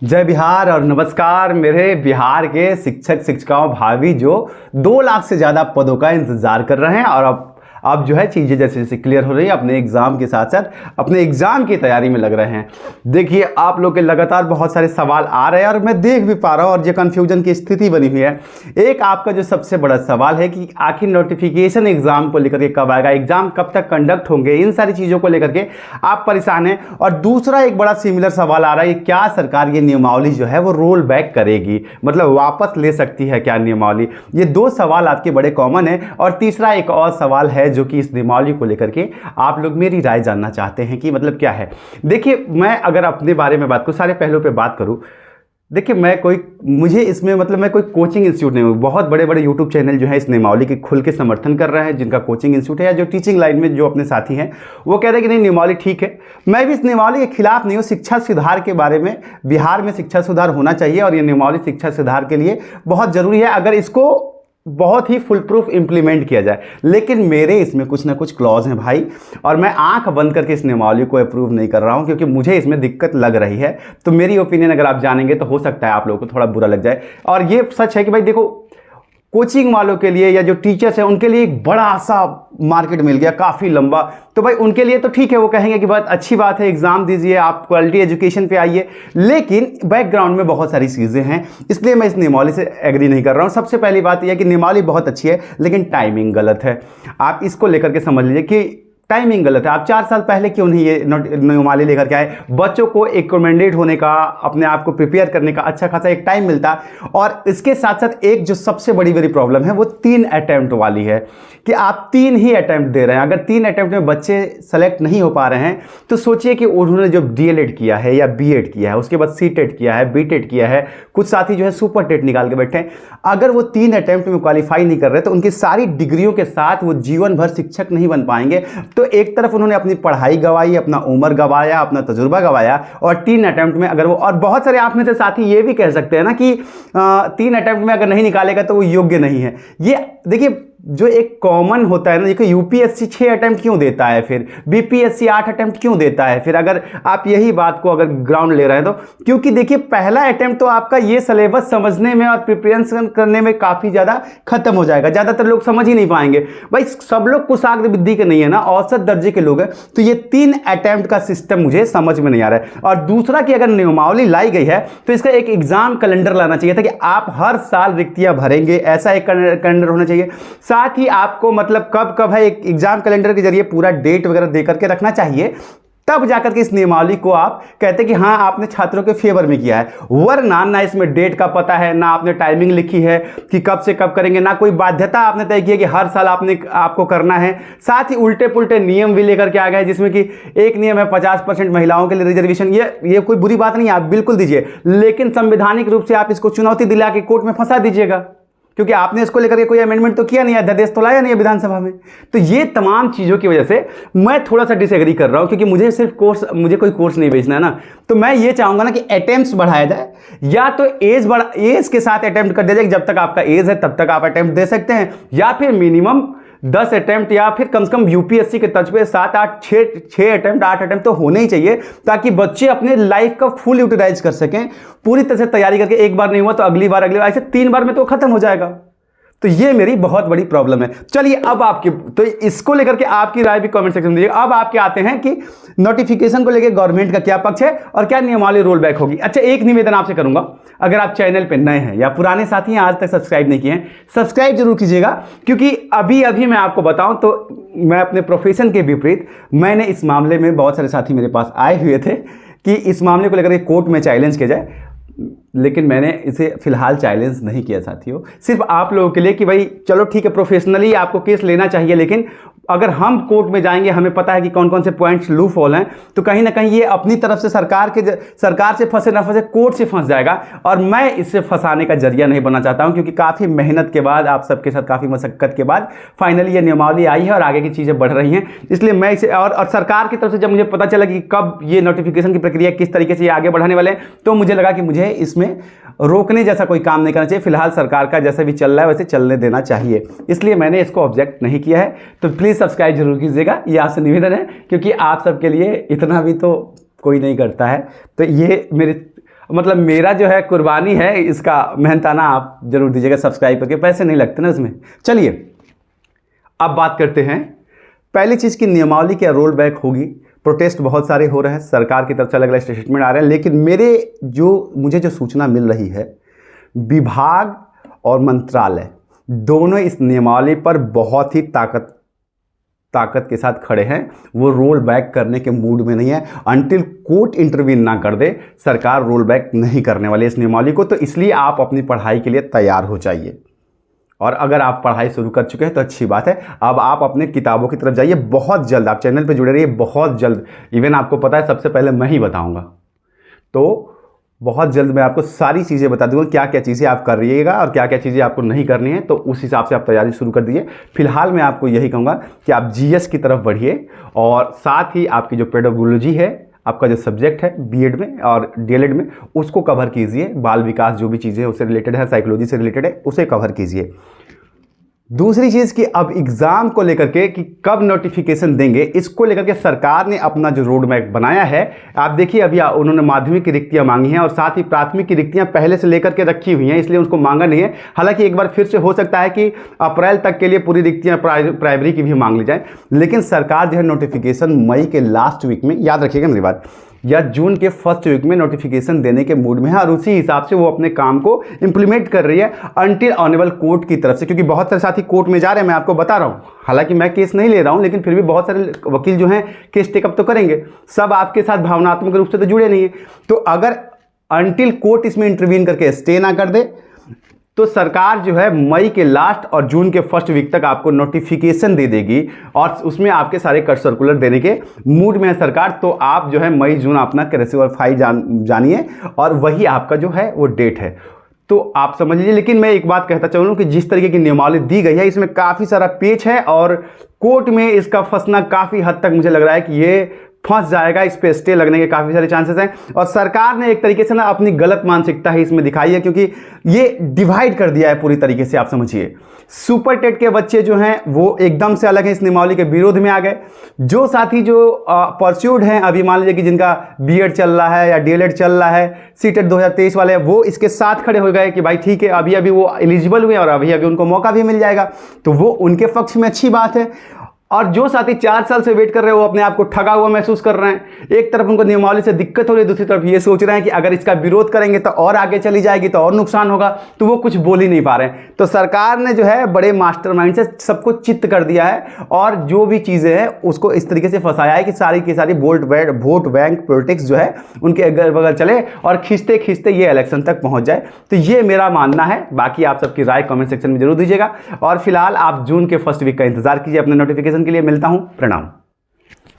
जय बिहार और नमस्कार मेरे बिहार के शिक्षक शिक्षिकाओं भावी जो 2 लाख से ज़्यादा पदों का इंतज़ार कर रहे हैं और अब जो है चीज़ें जैसे जैसे क्लियर हो रही है अपने एग्ज़ाम के साथ साथ अपने एग्ज़ाम की तैयारी में लग रहे हैं। देखिए आप लोग के लगातार बहुत सारे सवाल आ रहे हैं और मैं देख भी पा रहा हूँ और जो कन्फ्यूजन की स्थिति बनी हुई है। एक आपका जो सबसे बड़ा सवाल है कि आखिर नोटिफिकेशन एग्ज़ाम को लेकर के कब आएगा, एग्ज़ाम कब तक कंडक्ट होंगे, इन सारी चीज़ों को लेकर के आप परेशान हैं। और दूसरा एक बड़ा सिमिलर सवाल आ रहा है, क्या सरकार ये नियमावली जो है वो रोल बैक करेगी, मतलब वापस ले सकती है क्या नियमावली। ये 2 सवाल आपके बड़े कॉमन है। और तीसरा एक और सवाल है जो कि इस नियमावली को लेकर के आप लोग मेरी राय जानना चाहते हैं कि मतलब क्या है। देखिए मैं अगर अपने बारे में बात करूं, सारे पहलुओं पे बात करूं, देखिए मैं कोई कोचिंग इंस्टीट्यूट नहीं हूँ। बहुत बड़े बड़े यूट्यूब चैनल जो है इस नियमावली के खुल के समर्थन कर रहे हैं, जिनका कोचिंग इंस्टीट्यूट है या जो टीचिंग लाइन में जो अपने साथी हैं वो कह रहे हैं कि नहीं नियमावली ठीक है। मैं भी इस नियमावली के खिलाफ नहीं हूँ। शिक्षा सुधार के बारे में, बिहार में शिक्षा सुधार होना चाहिए और ये नियमावली शिक्षा सुधार के लिए बहुत ज़रूरी है अगर इसको बहुत ही फुल प्रूफ इंप्लीमेंट किया जाए। लेकिन मेरे इसमें कुछ ना कुछ क्लॉज हैं भाई, और मैं आंख बंद करके इस नियमावली को अप्रूव नहीं कर रहा हूं क्योंकि मुझे इसमें दिक्कत लग रही है। तो मेरी ओपिनियन अगर आप जानेंगे तो हो सकता है आप लोगों को थोड़ा बुरा लग जाए। और ये सच है कि भाई देखो, कोचिंग वालों के लिए या जो टीचर्स हैं उनके लिए एक बड़ा सा मार्केट मिल गया, काफ़ी लंबा। तो भाई उनके लिए तो ठीक है, वो कहेंगे कि बहुत अच्छी बात है, एग्जाम दीजिए, आप क्वालिटी एजुकेशन पे आइए। लेकिन बैकग्राउंड में बहुत सारी चीज़ें हैं, इसलिए मैं इस नियमावली से एग्री नहीं कर रहा हूँ। सबसे पहली बात यह है कि नियमावली बहुत अच्छी है लेकिन टाइमिंग गलत है। आप इसको लेकर के समझ लीजिए कि टाइमिंग गलत है। आप 4 साल पहले क्यों नहीं ये नियमावली लेकर के आए। बच्चों को एकमेंडेट होने का, अपने आप को प्रिपेयर करने का अच्छा खासा एक टाइम मिलता। और इसके साथ साथ एक जो सबसे बड़ी प्रॉब्लम है वो 3 अटेम्प्ट वाली है कि आप 3 ही अटेम्प्ट दे रहे हैं। अगर 3 अटेम्प्ट में बच्चे सेलेक्ट नहीं हो पा रहे हैं तो सोचिए कि उन्होंने जो डीएलएड किया है या बीएड किया है, उसके बाद सीटेट किया है, बीटेट किया है, कुछ साथी जो है सुपर टेट निकाल के बैठे हैं। अगर वो 3 अटेम्प्ट में क्वालिफाई नहीं कर रहे तो उनकी सारी डिग्रियों के साथ वो जीवन भर शिक्षक नहीं बन पाएंगे। तो एक तरफ उन्होंने अपनी पढ़ाई गवाई, अपना उम्र गवाया, अपना तजुर्बा गवाया, और 3 अटेम्प्ट में अगर वो, और बहुत सारे आप में से साथी ये भी कह सकते हैं ना कि 3 अटेम्प्ट में अगर नहीं निकालेगा तो वो योग्य नहीं है। ये देखिए जो एक कॉमन होता है ना, देखो यूपीएससी 6 अटेम्प्ट क्यों देता है, फिर बीपीएससी 8 अटेम्प्ट क्यों देता है, फिर अगर आप यही बात को अगर ग्राउंड ले रहे हैं तो क्योंकि देखिए पहला अटेम्प्ट तो आपका ये सिलेबस समझने में और प्रिपरेशन करने में काफ़ी ज़्यादा खत्म हो जाएगा। ज़्यादातर लोग समझ ही नहीं पाएंगे। भाई सब लोग कुशाग्र बुद्धि के नहीं है ना, औसत दर्जे के लोग हैं। तो ये 3 अटेम्प्ट का सिस्टम मुझे समझ में नहीं आ रहा है। और दूसरा कि अगर नियमावली लाई गई है तो इसका एक एग्जाम कैलेंडर लाना चाहिए था कि आप हर साल रिक्तियाँ भरेंगे, ऐसा एक कैलेंडर होना चाहिए। साथ ही आपको मतलब कब कब है एक एग्जाम कैलेंडर के जरिए पूरा डेट वगैरह दे करके रखना चाहिए, तब जाकर के इस नियमावली को आप कहते कि हाँ आपने छात्रों के फेवर में किया है। वरना ना इसमें डेट का पता है, ना आपने टाइमिंग लिखी है कि कब से कब करेंगे, ना कोई बाध्यता आपने तय की है कि हर साल आपको करना है। साथ ही उल्टे पुल्टे नियम भी लेकर के आ गए जिसमें कि एक नियम है 50% महिलाओं के लिए रिजर्वेशन। ये कोई बुरी बात नहीं है, आप बिल्कुल दीजिए, लेकिन संवैधानिक रूप से आप इसको चुनौती दिला के कोर्ट में फंसा दीजिएगा क्योंकि आपने इसको लेकर के कोई अमेंडमेंट तो किया नहीं है, अध्यादेश तो लाया नहीं है विधानसभा में। तो ये तमाम चीज़ों की वजह से मैं थोड़ा सा डिसएग्री कर रहा हूँ क्योंकि मुझे कोई कोर्स नहीं बेचना है ना। तो मैं ये चाहूँगा ना कि अटेम्प्ट्स बढ़ाया जाए, या तो एज के साथ अटेम्प्ट कर दिया जाए, जब तक आपका एज है तब तक आप अटेम्प्ट दे सकते हैं, या फिर मिनिमम 10 अटेम्प्ट, या फिर कम से कम यूपीएससी के तर्ज पे 7, 8, 6 अटेम्प्ट, 8 अटेम्प्ट तो होने ही चाहिए ताकि बच्चे अपने लाइफ का फुल यूटिलाइज कर सकें, पूरी तरह से तैयारी करके। एक बार नहीं हुआ तो अगली बार ऐसे 3 बार में तो खत्म हो जाएगा। तो ये मेरी बहुत बड़ी प्रॉब्लम है। चलिए अब तो इसको लेकर के आपकी राय भी कमेंट सेक्शन में दीजिए। अब आपके आते हैं कि नोटिफिकेशन को लेकर गवर्नमेंट का क्या पक्ष है और क्या नियमावली रोल बैक होगी। अच्छा, एक निवेदन आपसे करूंगा, अगर आप चैनल पे नए हैं या पुराने साथी हैं आज तक सब्सक्राइब नहीं किए हैं, सब्सक्राइब जरूर कीजिएगा। क्योंकि अभी मैं आपको बताऊं तो मैं अपने प्रोफेशन के विपरीत, मैंने इस मामले में बहुत सारे साथी मेरे पास आए हुए थे कि इस मामले को लेकर कोर्ट में चैलेंज किया जाए, लेकिन मैंने इसे फिलहाल चैलेंज नहीं किया साथियों। सिर्फ आप लोगों के लिए कि भाई चलो ठीक है, प्रोफेशनली आपको केस लेना चाहिए, लेकिन अगर हम कोर्ट में जाएंगे, हमें पता है कि कौन कौन से पॉइंट्स लूप होल हैं, तो कहीं ना कहीं ये अपनी तरफ से सरकार से फंसे ना फंसे कोर्ट से फंस जाएगा। और मैं इससे फंसाने का जरिया नहीं बनना चाहता हूं क्योंकि काफ़ी मेहनत के बाद, आप सबके साथ काफ़ी मशक्कत के बाद फाइनली ये नियमावली आई है और आगे की चीज़ें बढ़ रही हैं। इसलिए मैं इसे और सरकार की तरफ से जब मुझे पता चला कि कब ये नोटिफिकेशन की प्रक्रिया किस तरीके से ये आगे बढ़ाने वाले हैं, तो मुझे लगा कि मुझे इसमें रोकने जैसा कोई काम नहीं करना चाहिए। फिलहाल सरकार का जैसा भी चल रहा है वैसे चलने देना चाहिए, इसलिए मैंने इसको ऑब्जेक्ट नहीं किया है। तो प्लीज़ सब्सक्राइब जरूर कीजिएगा, ये आपसे निवेदन है, क्योंकि आप सबके लिए इतना भी तो कोई नहीं करता है। तो ये मेरे मतलब मेरा जो है कुर्बानी है, इसका मेहनताना आप जरूर दीजिएगा सब्सक्राइब करके, पैसे नहीं लगते ना इसमें। चलिए अब बात करते हैं पहली चीज़ की, नियमावली क्या रोल बैक होगी। प्रोटेस्ट बहुत सारे हो रहे हैं, सरकार की तरफ से अलग अलग स्टेटमेंट आ रहे हैं, लेकिन मुझे जो सूचना मिल रही है, विभाग और मंत्रालय दोनों इस नियमावली पर बहुत ही ताकत के साथ खड़े हैं। वो रोल बैक करने के मूड में नहीं है। अंटिल कोर्ट इंटरवीन ना कर दे, सरकार रोल बैक नहीं करने वाली इस नियमावली को। तो इसलिए आप अपनी पढ़ाई के लिए तैयार हो जाइए, और अगर आप पढ़ाई शुरू कर चुके हैं तो अच्छी बात है। अब आप अपने किताबों की तरफ जाइए। बहुत जल्द आप चैनल पे जुड़े रहिए, बहुत जल्द, इवन आपको पता है सबसे पहले मैं ही बताऊंगा, तो बहुत जल्द मैं आपको सारी चीज़ें बता दूंगा, क्या क्या चीज़ें आप कर रहिएगा और क्या क्या चीज़ें आपको नहीं करनी है। तो उस हिसाब से आप तैयारी शुरू कर दीजिए। फिलहाल मैं आपको यही कहूँगा कि आप जीएस की तरफ बढ़िए, और साथ ही आपकी जो पेडागोलॉजी है, आपका जो सब्जेक्ट है बीएड में और डीएलएड में, उसको कवर कीजिए। बाल विकास जो भी चीज़ें उससे रिलेटेड है, साइकोलॉजी से रिलेटेड है, उसे कवर कीजिए। दूसरी चीज़ कि अब एग्ज़ाम को लेकर के कि कब नोटिफिकेशन देंगे, इसको लेकर के सरकार ने अपना जो रोड मैप बनाया है, आप देखिए अभी उन्होंने माध्यमिक की रिक्तियाँ मांगी हैं और साथ ही प्राथमिक की रिक्तियाँ पहले से लेकर के रखी हुई हैं, इसलिए उसको मांगा नहीं है। हालांकि एक बार फिर से हो सकता है कि अप्रैल तक के लिए पूरी रिक्तियाँ प्राइमरी की भी मांग ली जाए, लेकिन सरकार जो है नोटिफिकेशन मई के लास्ट वीक में, याद रखिएगा मेरी बात, या जून के फर्स्ट वीक में नोटिफिकेशन देने के मूड में है, और उसी हिसाब से वो अपने काम को इंप्लीमेंट कर रही है अंटिल ऑनेबल कोर्ट की तरफ से। क्योंकि बहुत सारे साथी कोर्ट में जा रहे हैं, मैं आपको बता रहा हूँ, हालांकि मैं केस नहीं ले रहा हूँ, लेकिन फिर भी बहुत सारे वकील जो हैं केस टेकअप तो करेंगे। सब आपके साथ भावनात्मक रूप से तो जुड़े नहीं है। तो अगर अंटिल कोर्ट इसमें इंटरवीन करके स्टे ना कर दे, तो सरकार जो है मई के लास्ट और जून के फर्स्ट वीक तक आपको नोटिफिकेशन दे देगी, और उसमें आपके सारे कट सर्कुलर देने के मूड में है सरकार। तो आप जो है मई जून अपना क्रेसिव और फाइल जानिए, और वही आपका जो है वो डेट है, तो आप समझ लीजिए। लेकिन मैं एक बात कहता चाहूँ कि जिस तरीके की नियमावली दी गई है, इसमें काफ़ी सारा पेच है, और कोर्ट में इसका फंसना काफ़ी हद तक मुझे लग रहा है कि ये फंस जाएगा। इस पे स्टे लगने के काफ़ी सारे चांसेस हैं, और सरकार ने एक तरीके से ना अपनी गलत मानसिकता ही इसमें दिखाई है, क्योंकि ये डिवाइड कर दिया है पूरी तरीके से। आप समझिए, सुपर टेट के बच्चे जो हैं वो एकदम से अलग हैं, इस नियमावली के विरोध में आ गए। जो साथी जो परस्यूड हैं, अभी मान लीजिए कि जिनका बीएड चल रहा है या डीएलएड चल रहा है, सीटेट 2023 वाले, वो इसके साथ खड़े हो गए कि भाई ठीक है, अभी अभी वो एलिजिबल हुए और अभी अभी उनको मौका भी मिल जाएगा, तो वो उनके पक्ष में अच्छी बात है। और जो साथी 4 साल से वेट कर रहे हैं, वो अपने आप को ठगा हुआ महसूस कर रहे हैं। एक तरफ उनको नियमावली से दिक्कत हो रही है, दूसरी तरफ ये सोच रहे हैं कि अगर इसका विरोध करेंगे तो और आगे चली जाएगी, तो और नुकसान होगा, तो वो कुछ बोल ही नहीं पा रहे हैं। तो सरकार ने जो है बड़े मास्टरमाइंड से सबको चित्त कर दिया है, और जो भी चीज़ें हैं उसको इस तरीके से फंसाया है कि सारी की सारी वोट बैंक पॉलिटिक्स जो है उनके अगल बगल चले, और खींचते खींचते ये इलेक्शन तक पहुँच जाए। तो ये मेरा मानना है। बाकी आप सबकी राय कमेंट सेक्शन में जरूर दीजिएगा, और फिलहाल आप जून के फर्स्ट वीक का इंतजार कीजिए अपने नोटिफिकेशन के लिए। मिलता हूं, प्रणाम।